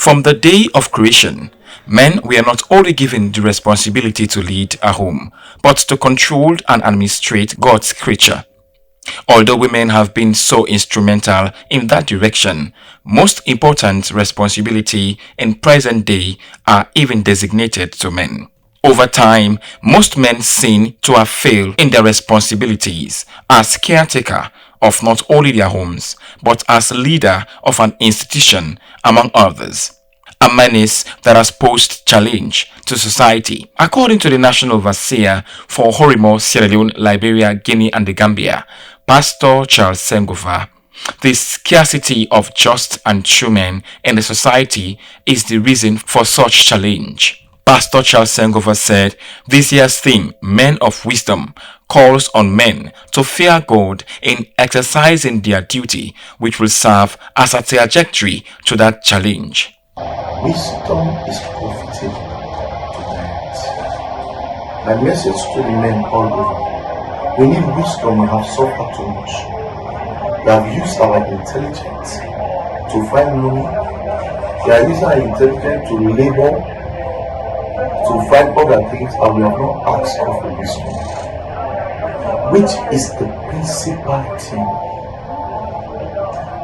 From the day of creation, men were not only given the responsibility to lead a home, but to control and administrate God's creature. Although women have been so instrumental in that direction, most important responsibility in present day are even designated to men. Over time, most men seem to have failed in their responsibilities as caretaker of not only their homes, but as leader of an institution, among others. A menace that has posed challenge to society. According to the National Overseer for Horimo, Sierra Leone, Liberia, Guinea, and the Gambia, Pastor Charles Sengova, the scarcity of just and true men in the society is the reason for such challenge. Pastor Charles Sengova said, this year's theme, Men of Wisdom, calls on men to fear God in exercising their duty, which will serve as a trajectory to that challenge. Wisdom is profitable tonight. My message to the men all over. We need wisdom. We have suffered too much. We have used our intelligence to find money. We are using our intelligence to labor, to find other things, and we have not asked God for wisdom, which is the principal thing.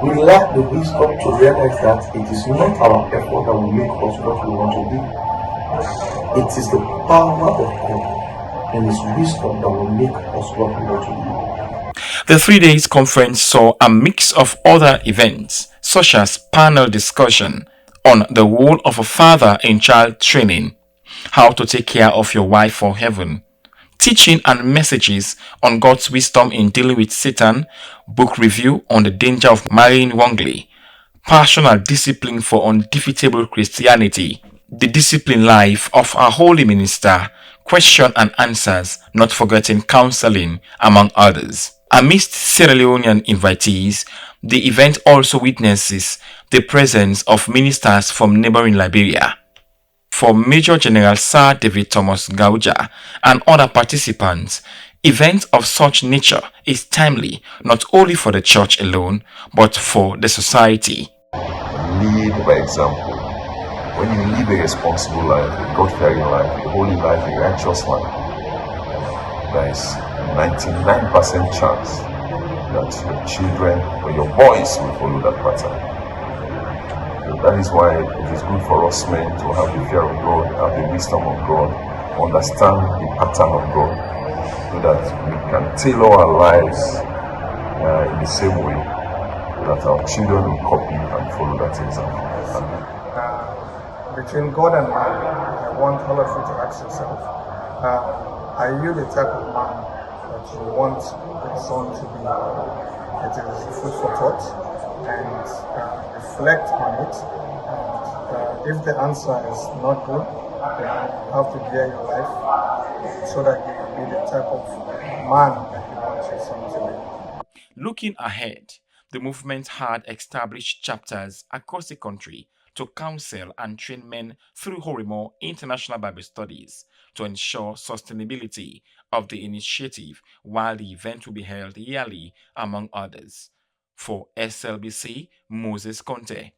We lack the wisdom to realize that it is not our effort that will make us what we want to be. It is the power of God and His wisdom that will make us what we want to be. The 3 days conference saw a mix of other events, such as panel discussion on the role of a father in child training, how to take care of your wife for heaven, teaching and messages on God's wisdom in dealing with Satan, book review on the danger of marrying wrongly, personal discipline for undefeatable Christianity, the disciplined life of a holy minister, question and answers, not forgetting counseling, among others. Amidst Sierra Leonean invitees, the event also witnesses the presence of ministers from neighboring Liberia. For Major General Sir David Thomas Gauja and other participants, events of such nature is timely not only for the church alone, but for the society. Lead by example. When you live a responsible life, a God-fearing life, a holy life, a righteous life, there is 99% chance that your children or your boys will follow that pattern. That is why it is good for us men to have the fear of God, have the wisdom of God, understand the pattern of God, so that we can tailor our lives in the same way, so that our children will copy and follow that example. Between God and man, I want all of you to ask yourself, are you the type of man that you want your son to be? It is food for thought, and reflect on it. And if the answer is not good, then you have to gear your life so that you will be the type of man that you want your son to be. Looking ahead, the movement had established chapters across the country to counsel and train men through Horimo International Bible Studies to ensure sustainability of the initiative, while the event will be held yearly, among others. For SLBC, Moses Conte.